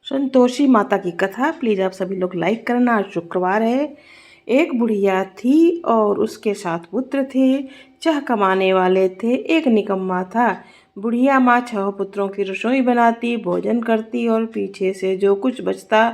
संतोषी माता की कथा प्लीज़ आप सभी लोग लाइक करना। आज शुक्रवार है। एक बुढ़िया थी और उसके 7 पुत्र थे। चाह कमाने वाले थे। एक निकम्मा था। बुढ़िया माँ 6 पुत्रों की रसोई बनाती, भोजन करती और पीछे से जो कुछ बचता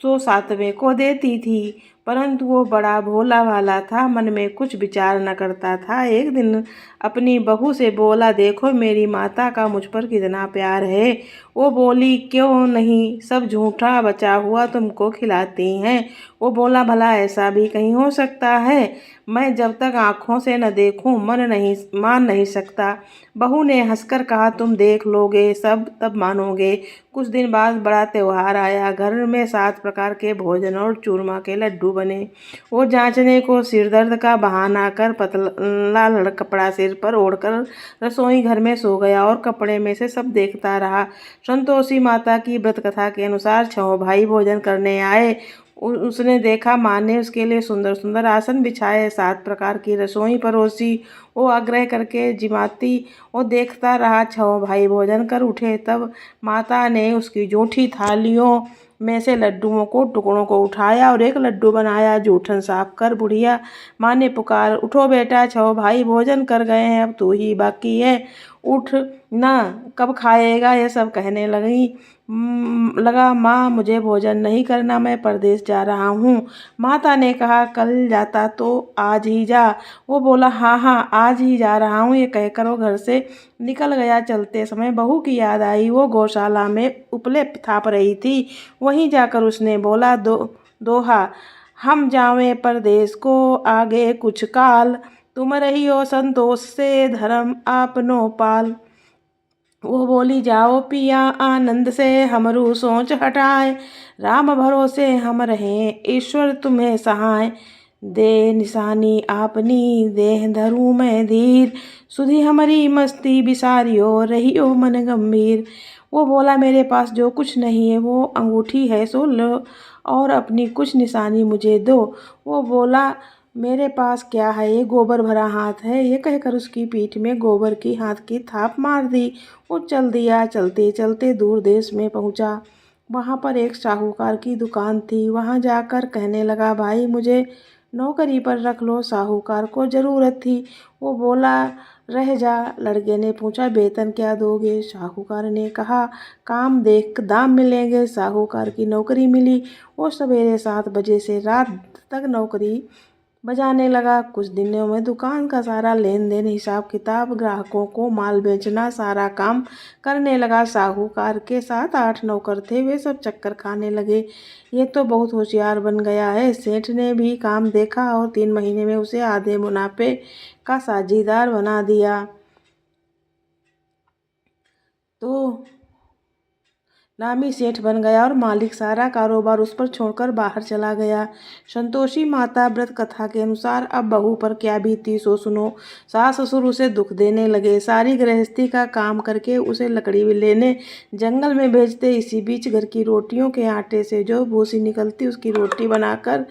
सो 7वें को देती थी। परंतु वो बड़ा भोला भाला था, मन में कुछ विचार न करता था। एक दिन अपनी बहू से बोला, देखो मेरी माता का मुझ पर कितना प्यार है। वो बोली, क्यों नहीं, सब झूठा बचा हुआ तुमको खिलाती हैं। वो बोला, भला ऐसा भी कहीं हो सकता है? मैं जब तक आँखों से न देखूं मान नहीं सकता। बहू ने हंसकर कहा, तुम देख लोगे सब तब मानोगे। कुछ दिन बाद बड़ा त्योहार आया। घर में 7 प्रकार के भोजन और चूरमा के लड्डू बने। वो जांचने को सिर दर्द का बहाना कर पतला कपड़ा सिर पर ओढ़कर रसोई घर में सो गया और कपड़े में से सब देखता रहा। संतोषी माता की व्रत कथा के अनुसार 6 भाई भोजन करने आए। उसने देखा माँ ने उसके लिए सुंदर सुंदर आसन बिछाए, 7 प्रकार की रसोई परोसी। वो आग्रह करके जिमाती वो देखता रहा। 6 भाई भोजन कर उठे, तब माता ने उसकी जूठी थालियों में से लड्डुओं को टुकड़ों को उठाया और एक लड्डू बनाया। जूठन साफ कर बुढ़िया माँ ने पुकार, उठो बेटा, 6 भाई भोजन कर गए हैं, अब तू ही बाकी है, उठ ना, कब खाएगा? ये सब कहने लगा, माँ मुझे भोजन नहीं करना, मैं परदेश जा रहा हूँ। माता ने कहा, कल जाता तो आज ही जा। वो बोला, हाँ हाँ आज ही जा रहा हूँ। ये कहकर वो घर से निकल गया। चलते समय बहू की याद आई। वो गौशाला में उपले थाप रही थी। वहीं जाकर उसने बोला, दोहा, हम जावें परदेश को आगे कुछ काल, तुम रहियो संतोष से धर्म आपनो पाल। वो बोली, जाओ पिया आनंद से हमरू सोच हटाए, राम भरोसे हम रहें ईश्वर तुम्हें सहाय। दे निशानी आपनी देह धरू मैं धीर, सुधी हमारी मस्ती बिसारियो रहियो मन गंभीर। वो बोला, मेरे पास जो कुछ नहीं है वो अंगूठी है, सो लो और अपनी कुछ निशानी मुझे दो। वो बोला, मेरे पास क्या है, ये गोबर भरा हाथ है। ये कहकर उसकी पीठ में गोबर की हाथ की थाप मार दी। वो चल दिया। चलते चलते दूर देश में पहुंचा। वहां पर एक साहूकार की दुकान थी। वहां जाकर कहने लगा, भाई मुझे नौकरी पर रख लो, साहूकार को ज़रूरत थी। वो बोला, रह जा। लड़के ने पूछा, वेतन क्या दोगे? साहूकार ने कहा, काम देख दाम मिलेंगे। साहूकार की नौकरी मिली। वो सवेरे 7 बजे से रात तक नौकरी बजाने लगा। कुछ दिनों में दुकान का सारा लेन देन, हिसाब किताब, ग्राहकों को माल बेचना, सारा काम करने लगा। साहूकार के 7-8 नौकर थे, वे सब चक्कर खाने लगे। ये तो बहुत होशियार बन गया है। सेठ ने भी काम देखा और 3 महीने में उसे आधे मुनाफे का साझीदार बना दिया। तो नामी सेठ बन गया और मालिक सारा कारोबार उस पर छोड़कर बाहर चला गया। संतोषी माता व्रत कथा के अनुसार अब बहू पर क्या बीती सो सुनो। सास ससुर उसे दुख देने लगे। सारी गृहस्थी का काम करके उसे लकड़ी लेने जंगल में भेजते। इसी बीच घर की रोटियों के आटे से जो भूसी निकलती उसकी रोटी बनाकर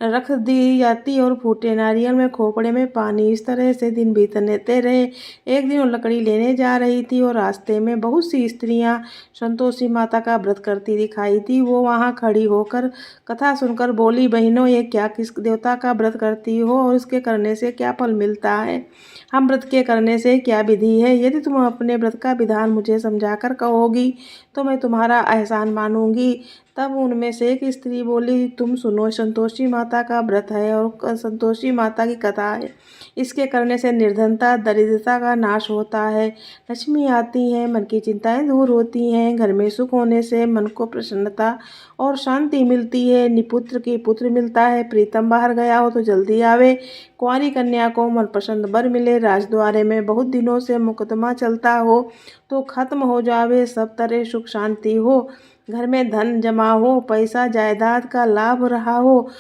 रख दी जाती और फूटे नारियल में खोपड़े में पानी। इस तरह से दिन बीतते रहे। एक दिन वो लकड़ी लेने जा रही थी और रास्ते में बहुत सी स्त्रियां संतोषी माता का व्रत करती दिखाई दी। वो वहां खड़ी होकर कथा सुनकर बोली, बहनों ये क्या, किस देवता का व्रत करती हो और इसके करने से क्या फल मिलता है? हम व्रत के करने से क्या विधि है? यदि तुम अपने व्रत का विधान मुझे समझाकर कहोगी तो मैं तुम्हारा एहसान मानूंगी। तब उनमें से एक स्त्री बोली, तुम सुनो, संतोषी माता का व्रत है और संतोषी माता की कथा है। इसके करने से निर्धनता दरिद्रता का नाश होता है, लक्ष्मी आती है, मन की चिंताएं दूर होती हैं, घर में सुख होने से मन को प्रसन्नता और शांति मिलती है, निपुत्र की पुत्र मिलता है, प्रीतम बाहर गया हो तो जल्दी आवे, कुंवारी कन्या को मनपसंद वर मिले, राजद्वारे में बहुत दिनों से मुकदमा चलता हो तो खत्म हो जावे, सब तरह सुख शांति हो, घर में धन जमा हो, पैसा जायदाद का लाभ रहा हो,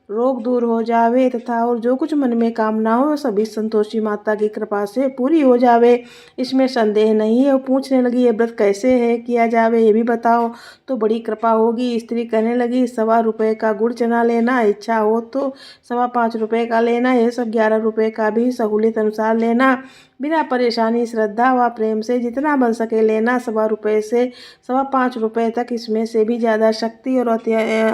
रोग दूर हो जावे तथा और जो कुछ मन में कामना हो सभी संतोषी माता की कृपा से पूरी हो जावे, इसमें संदेह नहीं है। वो पूछने लगी, ये व्रत कैसे है किया जावे, ये भी बताओ तो बड़ी कृपा होगी। स्त्री कहने लगी, 1.25 रुपये का गुड़ चना लेना, इच्छा हो तो 5.25 रुपये का लेना, ये सब 11 रुपये का भी सहूलियत अनुसार लेना। बिना परेशानी, श्रद्धा व प्रेम से जितना बन सके लेना। 1.25 रुपये से 5.25 रुपये तक, इसमें से भी ज़्यादा शक्ति और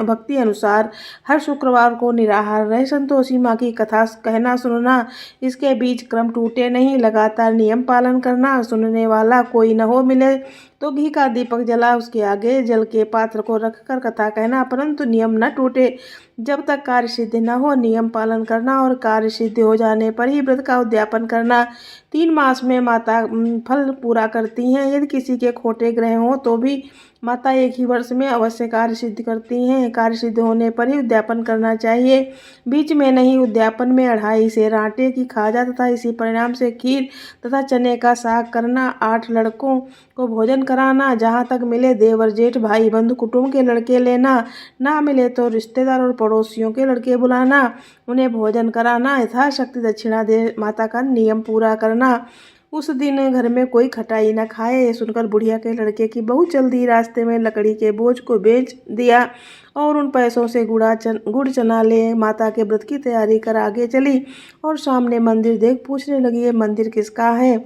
भक्ति अनुसार हर शुक्रवार को निराहार रहे संतोषी माँ की कथा कहना सुनना। इसके बीच क्रम टूटे नहीं, लगातार नियम पालन करना। सुनने वाला कोई न हो मिले तो घी का दीपक जला उसके आगे जल के पात्र को रखकर कथा कहना, परंतु नियम न टूटे। जब तक कार्य सिद्ध न हो नियम पालन करना, और कार्य सिद्ध हो जाने पर ही व्रत का उद्यापन करना। 3 मास में माता फल पूरा करती हैं। यदि किसी के खोटे ग्रह हों तो भी माता एक ही वर्ष में अवश्य कार्य सिद्ध करती हैं। कार्य सिद्ध होने पर ही उद्यापन करना चाहिए, बीच में नहीं। उद्यापन में 2.5 सेर आटे की खाजा तथा इसी परिणाम से खीर तथा चने का साग करना। 8 लड़कों को भोजन कराना, जहाँ तक मिले देवर जेठ भाई बंधु कुटुंब के लड़के लेना, ना मिले तो रिश्तेदार और पड़ोसियों के लड़के बुलाना, उन्हें भोजन कराना। यथाशक्ति दक्षिणा दे माता का नियम पूरा करना। उस दिन घर में कोई खटाई न खाए। ये सुनकर बुढ़िया के लड़के की बहू जल्दी रास्ते में लकड़ी के बोझ को बेच दिया और उन पैसों से गुड़ चना ले माता के व्रत की तैयारी कर आगे चली और सामने मंदिर देख पूछने लगी, ये मंदिर किसका है?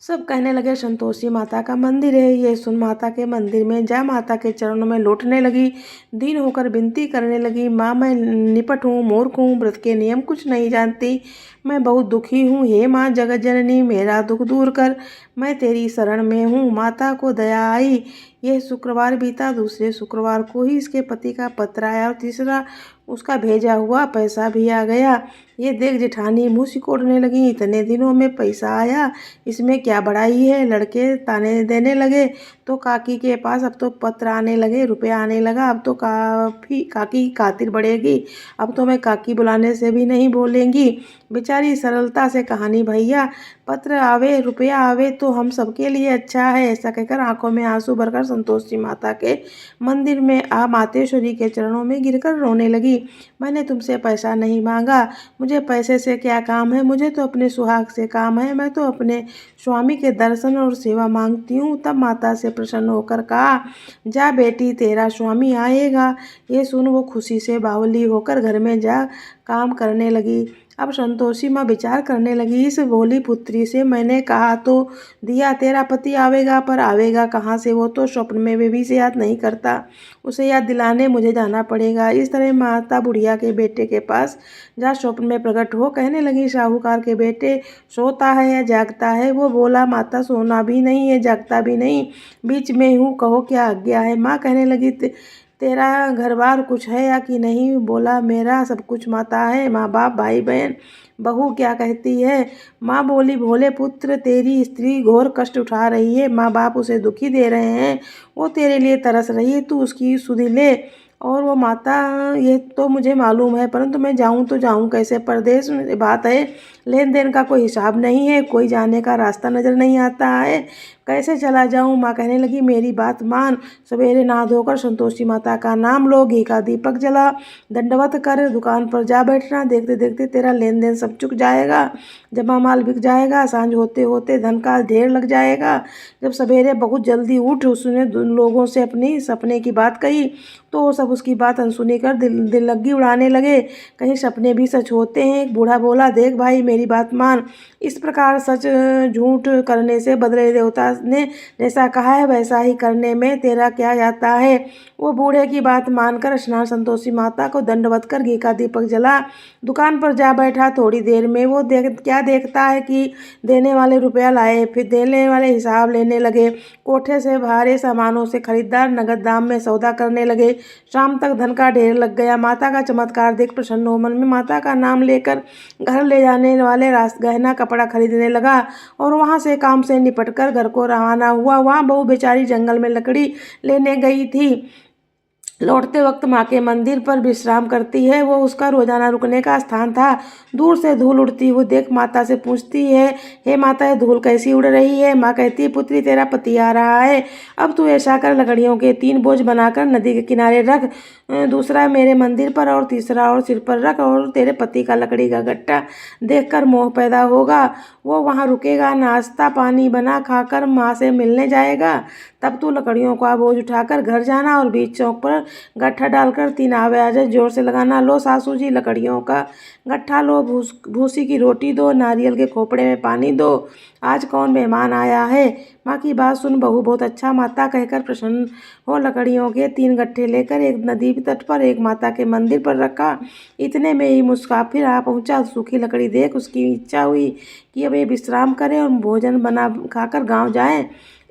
सब कहने लगे, संतोषी माता का मंदिर है। ये सुन माता के मंदिर में जा माता के चरणों में लौटने लगी। दीन होकर विनती करने लगी, माँ मैं निपट हूँ, मूर्ख हूँ, व्रत के नियम कुछ नहीं जानती, मैं बहुत दुखी हूँ। हे माँ जगत जननी, मेरा दुख दूर कर, मैं तेरी शरण में हूँ। माता को दया आई। यह शुक्रवार बीता, दूसरे शुक्रवार को ही इसके पति का पत्र आया और तीसरा उसका भेजा हुआ पैसा भी आ गया। ये देख जेठानी मुँह सिकोड़ने लगी, इतने दिनों में पैसा आया, इसमें क्या बड़ाई है? लड़के ताने देने लगे तो काकी के पास अब तो पत्र आने लगे, रुपया आने लगा। अब तो काफ़ी काकी की खातिर बढ़ेगी, अब तो मैं काकी बुलाने से भी नहीं बोलेंगी। बेचारी सरलता से कहानी, भैया पत्र आवे रुपया आवे तो हम सबके लिए अच्छा है। ऐसा कहकर आंखों में आंसू भरकर संतोषी माता के मंदिर में आ मातेश्वरी के चरणों में गिरकर रोने लगी। मैंने तुमसे पैसा नहीं मांगा, मुझे पैसे से क्या काम है, मुझे तो अपने सुहाग से काम है। मैं तो अपने स्वामी के दर्शन और सेवा मांगती हूँ। तब माता से प्रसन्न होकर कहा, जा बेटी तेरा स्वामी आएगा। ये सुन वो खुशी से बावली होकर घर में जा काम करने लगी। अब संतोषी माँ विचार करने लगी, इस भोली पुत्री से मैंने कहा तो दिया तेरा पति आवेगा, पर आवेगा कहाँ से? वो तो स्वप्न में भी से याद नहीं करता, उसे याद दिलाने मुझे जाना पड़ेगा। इस तरह माता बुढ़िया के बेटे के पास जा स्वप्न में प्रकट हो कहने लगी, साहूकार के बेटे सोता है या जागता है? वो बोला, माता सोना भी नहीं है जागता भी नहीं, बीच में हूँ, कहो क्या आज्ञा है? माँ कहने लगी, तेरा घर बार कुछ है या कि नहीं? बोला, मेरा सब कुछ माता है, माँ बाप भाई बहन बहू क्या कहती है? माँ बोली, भोले पुत्र तेरी स्त्री घोर कष्ट उठा रही है, माँ बाप उसे दुखी दे रहे हैं, वो तेरे लिए तरस रही है, तू उसकी सुधि ले। और वो माता, ये तो मुझे मालूम है, परंतु मैं जाऊं तो जाऊं कैसे? परदेश में बात है, लेन देन का कोई हिसाब नहीं है, कोई जाने का रास्ता नज़र नहीं आता है, कैसे चला जाऊं? माँ कहने लगी, मेरी बात मान, सवेरे नहा धोकर संतोषी माता का नाम लो, घी का दीपक जला, दंडवत कर दुकान पर जा बैठना। देखते देखते तेरा लेन देन सब चुक जाएगा, जमा माल बिक जाएगा, सांझ होते होते धन का ढेर लग जाएगा। जब सवेरे बहुत जल्दी उठ उसने लोगों से अपनी सपने की बात कही तो वो सब उसकी बात अनसुनी कर दिल लगी उड़ाने लगे, कहीं सपने भी सच होते हैं। एक बूढ़ा बोला, देख भाई मेरी बात मान, इस प्रकार सच झूठ करने से बदले देवता ने जैसा कहा है वैसा ही करने में तेरा क्या जाता है? वो बूढ़े की बात मानकर स्नान संतोषी माता को दंडवत कर घी का दीपक जला दुकान पर जा बैठा। थोड़ी देर में वो क्या देखता है कि देने वाले रुपया लाए, फिर देने वाले हिसाब लेने लगे। कोठे से भारे सामानों से खरीदार नगद दाम में सौदा करने लगे। शाम तक धन का ढेर लग गया। माता का चमत्कार देख प्रसन्न हो मन में माता का नाम लेकर घर ले जाने वाले गहना कपड़ा खरीदने लगा और वहाँ से काम से निपटकर घर को रवाना हुआ। वहाँ बहू बेचारी जंगल में लकड़ी लेने गई थी। लौटते वक्त माँ के मंदिर पर विश्राम करती है, वो उसका रोजाना रुकने का स्थान था। दूर से धूल उड़ती हुई देख माता से पूछती है, हे माता ये धूल कैसी उड़ रही है? माँ कहती है, पुत्री तेरा पति आ रहा है, अब तू ऐसा कर लकड़ियों के 3 बोझ बनाकर नदी के किनारे रख, दूसरा मेरे मंदिर पर और तीसरा और सिर पर रख, और तेरे पति का लकड़ी का गट्टा देखकर मोह पैदा होगा, वो वहाँ रुकेगा, नाश्ता पानी बना खाकर माँ से मिलने जाएगा, तब तू लकड़ियों का बोझ उठाकर घर जाना और बीच चौक पर गट्ठा डालकर 3 आवाज़ें जोर से लगाना। लो सासू जी लकड़ियों का गट्ठा लो, भूसी की रोटी दो, नारियल के खोपड़े में पानी दो, आज कौन मेहमान आया है। माँ की बात सुन बहू, बहुत अच्छा माता कहकर प्रसन्न हो लकड़ियों के 3 गट्ठे लेकर एक नदी तट पर एक माता के मंदिर पर रखा। इतने में ही मुसाफिर आ पहुंचा। सूखी लकड़ी देख उसकी इच्छा हुई कि अब ये विश्राम करें और भोजन बना खाकर गांव जाएं।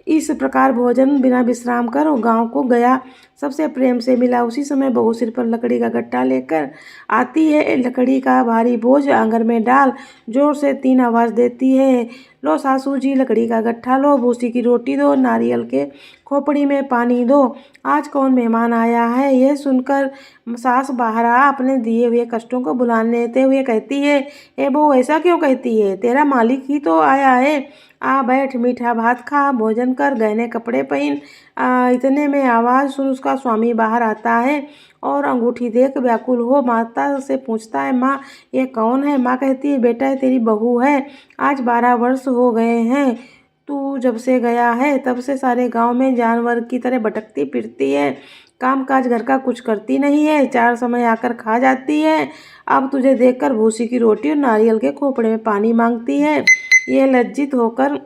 इस प्रकार भोजन बिना विश्राम कर वो गांव को गया। सबसे प्रेम से मिला। उसी समय बहू सिर पर लकड़ी का गट्ठा लेकर आती है। लकड़ी का भारी बोझ आंगन में डाल जोर से 3 आवाज़ देती है, लो सासू जी लकड़ी का गट्ठा लो, भूसी की रोटी दो, नारियल के खोपड़ी में पानी दो, आज कौन मेहमान आया है। यह सुनकर सास बाहर आ अपने दिए हुए कष्टों को भुलाते हुए कहती है, ए बहू ऐसा क्यों कहती है, तेरा मालिक ही तो आया है, आ बैठ, मीठा भात खा, भोजन कर, गहने कपड़े पहन। इतने में आवाज़ सुन उसका स्वामी बाहर आता है और अंगूठी देख व्याकुल हो माता से पूछता है, माँ ये कौन है। माँ कहती है, बेटा ये तेरी बहू है, आज 12 वर्ष हो गए हैं तू जब से गया है, तब से सारे गांव में जानवर की तरह भटकती फिरती है, काम काज घर का कुछ करती नहीं है, 4 समय आकर खा जाती है, अब तुझे देखकर भूसी की रोटी और नारियल के खोपड़े में पानी मांगती है। ये लज्जित होकर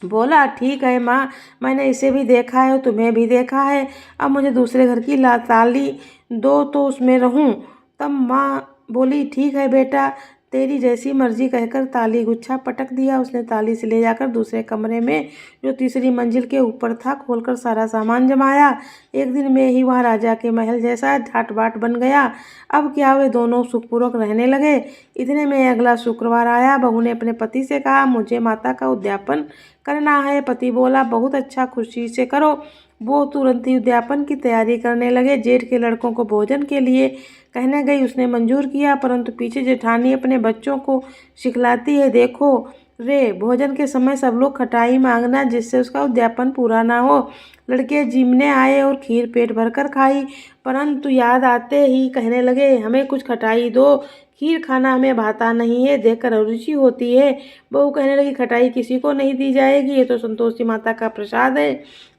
बोला, ठीक है माँ, मैंने इसे भी देखा है और तुम्हें भी देखा है, अब मुझे दूसरे घर की ताली दो तो उसमें रहूं। तब माँ बोली, ठीक है बेटा, तेरी जैसी मर्जी कहकर ताली गुच्छा पटक दिया। उसने ताली से ले जाकर दूसरे कमरे में जो तीसरी मंजिल के ऊपर था खोलकर सारा सामान जमाया। एक दिन में ही वह राजा के महल जैसा ठाट बाट बन गया। अब क्या वे दोनों सुखपूर्वक रहने लगे। इतने में अगला शुक्रवार आया। बहू ने अपने पति से कहा, मुझे माता का उद्यापन करना है। पति बोला, बहुत अच्छा, खुशी से करो। वो तुरंत ही उद्यापन की तैयारी करने लगे। जेठ के लड़कों को भोजन के लिए कहने गई, उसने मंजूर किया, परंतु पीछे जेठानी अपने बच्चों को सिखलाती है, देखो रे, भोजन के समय सब लोग खटाई मांगना जिससे उसका उद्यापन पूरा ना हो। लड़के जिमने आए और खीर पेट भरकर खाई, परंतु याद आते ही कहने लगे, हमें कुछ खटाई दो, खीर खाना हमें भाता नहीं है, देखकर अरुचि होती है। बहू कहने लगी, खटाई किसी को नहीं दी जाएगी, ये तो संतोषी माता का प्रसाद है।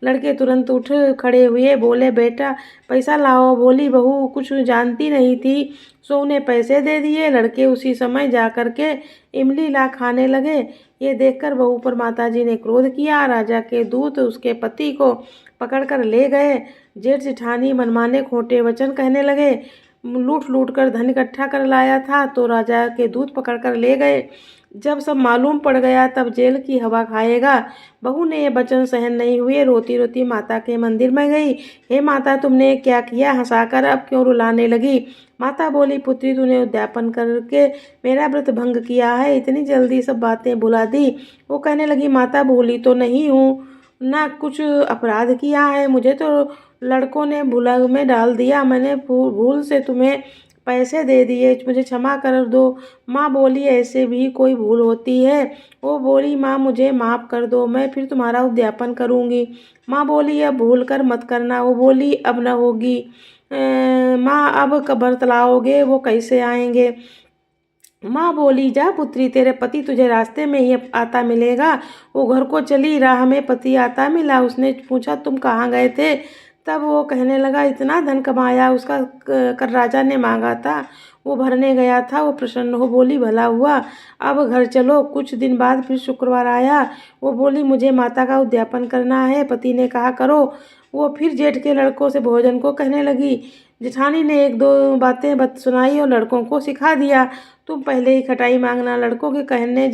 लड़के तुरंत उठ खड़े हुए, बोले, बेटा पैसा लाओ। बोली बहू, कुछ जानती नहीं थी, सो उन्हें पैसे दे दिए। लड़के उसी समय जा कर के इमली ला खाने लगे। ये देखकर बहू पर माताजी ने क्रोध किया। राजा के दूत उसके पति को पकड़कर ले गए। जेठ जेठानी मनमाने खोटे वचन कहने लगे, लूट लूट कर धन इकट्ठा कर लाया था तो राजा के दूत पकड़कर ले गए। जब सब मालूम पड़ गया तब जेल की हवा खाएगा। बहू ने ये वचन सहन नहीं हुए, रोती रोती माता के मंदिर में गई। हे माता, तुमने क्या किया, हंसाकर अब क्यों रुलाने लगी। माता बोली, पुत्री, तूने उद्यापन करके मेरा व्रत भंग किया है, इतनी जल्दी सब बातें भुला दी। वो कहने लगी, माता भूली तो नहीं हूँ, ना कुछ अपराध किया है, मुझे तो लड़कों ने भुला में डाल दिया, मैंने भूल से तुम्हें पैसे दे दिए, मुझे क्षमा कर दो। माँ बोली, ऐसे भी कोई भूल होती है। वो बोली, माँ मुझे माफ़ कर दो, मैं फिर तुम्हारा उद्यापन करूँगी। माँ बोली, अब भूल कर मत करना। वो बोली, अब न होगी। माँ, अब कब तलाओगे, वो कैसे आएंगे। माँ बोली, जा पुत्री, तेरे पति तुझे रास्ते में ही आता मिलेगा। वो घर को चली, राह में पति आता मिला। उसने पूछा, तुम कहाँ गए थे। तब वो कहने लगा, इतना धन कमाया उसका कर राजा ने मांगा था, वो भरने गया था। वो प्रसन्न हो बोली, भला हुआ, अब घर चलो। कुछ दिन बाद फिर शुक्रवार आया। वो बोली, मुझे माता का उद्यापन करना है। पति ने कहा, करो। वो फिर जेठ के लड़कों से भोजन को कहने लगी। जेठानी ने एक दो बातें सुनाई और लड़कों को सिखा दिया, तुम पहले ही खटाई मांगना, लड़कों के कहने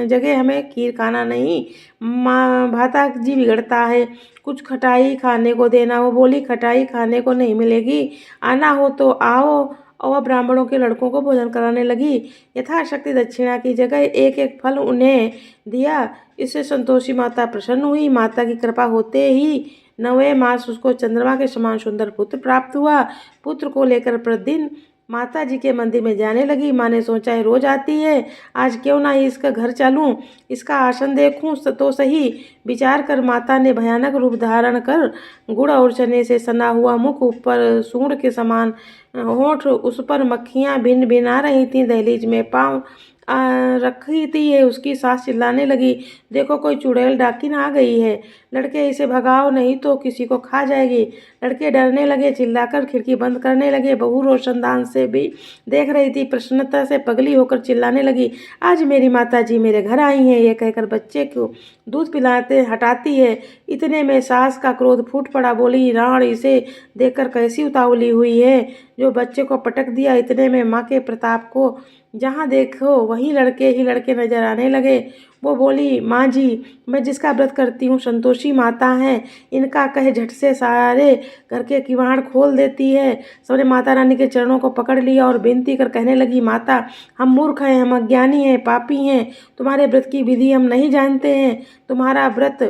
जगह हमें खीर खाना नहीं, माँ भाता जी बिगड़ता है, कुछ खटाई खाने को देना। वो बोली, खटाई खाने को नहीं मिलेगी, आना हो तो आओ। और ब्राह्मणों के लड़कों को भोजन कराने लगी। यथाशक्ति दक्षिणा की जगह एक एक फल उन्हें दिया। इससे संतोषी माता प्रसन्न हुई। माता की कृपा होते ही 9वें मास उसको चंद्रमा के समान सुंदर पुत्र प्राप्त हुआ। पुत्र को लेकर प्रतिदिन माता जी के मंदिर में जाने लगी। माँ ने सोचा, है रोज आती है, आज क्यों ना ही इसका घर चलूं, इसका आसन देखूं तो सही। विचार कर माता ने भयानक रूप धारण कर गुड़ और चने से सना हुआ मुख, ऊपर सूंड के समान होठ, उस पर मक्खियाँ भिन भिन आ रही थीं। दहलीज में पाँव रखी थी, उसकी सास चिल्लाने लगी, देखो कोई चुड़ैल डाकिन आ गई है, लड़के इसे भगाओ नहीं तो किसी को खा जाएगी। लड़के डरने लगे, चिल्लाकर खिड़की बंद करने लगे। बहू रोशनदान से भी देख रही थी, प्रसन्नता से पगली होकर चिल्लाने लगी, आज मेरी माता जी मेरे घर आई हैं। ये कहकर बच्चे को दूध पिलाते हटाती है। इतने में सास का क्रोध फूट पड़ा, बोली, राण इसे देखकर कैसी उतावली हुई है जो बच्चे को पटक दिया। इतने में माँ के प्रताप को जहाँ देखो वहीं लड़के ही लड़के नजर आने लगे। वो बोली, माँ जी, मैं जिसका व्रत करती हूँ संतोषी माता हैं, इनका कहे झट से सारे घर के किवाड़ खोल देती है। सबने माता रानी के चरणों को पकड़ लिया और विनती कर कहने लगी, माता, हम मूर्ख हैं, हम अज्ञानी हैं, पापी हैं, तुम्हारे व्रत की विधि हम नहीं जानते हैं। तुम्हारा व्रत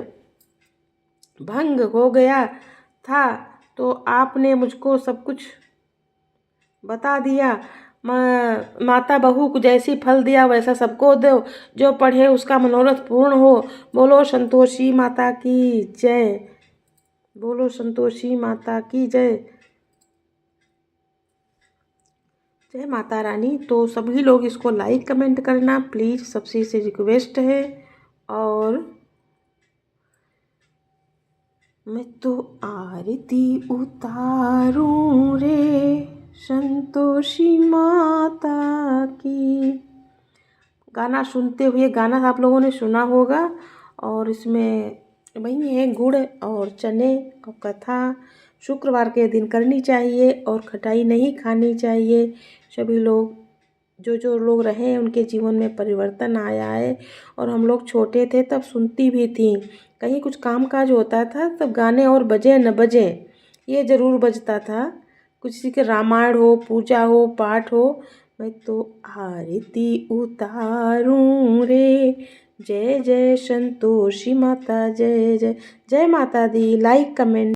भंग हो गया था तो आपने मुझको सब कुछ बता दिया। माता बहू को जैसी फल दिया वैसा सबको दो, जो पढ़े उसका मनोरथ पूर्ण हो। बोलो संतोषी माता की जय। बोलो संतोषी माता की जय। जय माता रानी। तो सभी लोग इसको लाइक कमेंट करना प्लीज़, सबसे से रिक्वेस्ट है। और मैं तो आरती उतारूं रे संतोषी माता की। गाना सुनते हुए, गाना आप लोगों ने सुना होगा, और इसमें वही है गुड़ और चने का कथा शुक्रवार के दिन करनी चाहिए और खटाई नहीं खानी चाहिए। सभी लोग जो लोग रहे उनके जीवन में परिवर्तन आया है। और हम लोग छोटे थे तब सुनती भी थी, कहीं कुछ काम काज होता था तब गाने और बजे न बजे ये ज़रूर बजता था। किसी के रामायण हो, पूजा हो, पाठ हो, मैं तो आरती उतारूं रे। जय जय संतोषी माता, जय जय। जय माता दी। Like comment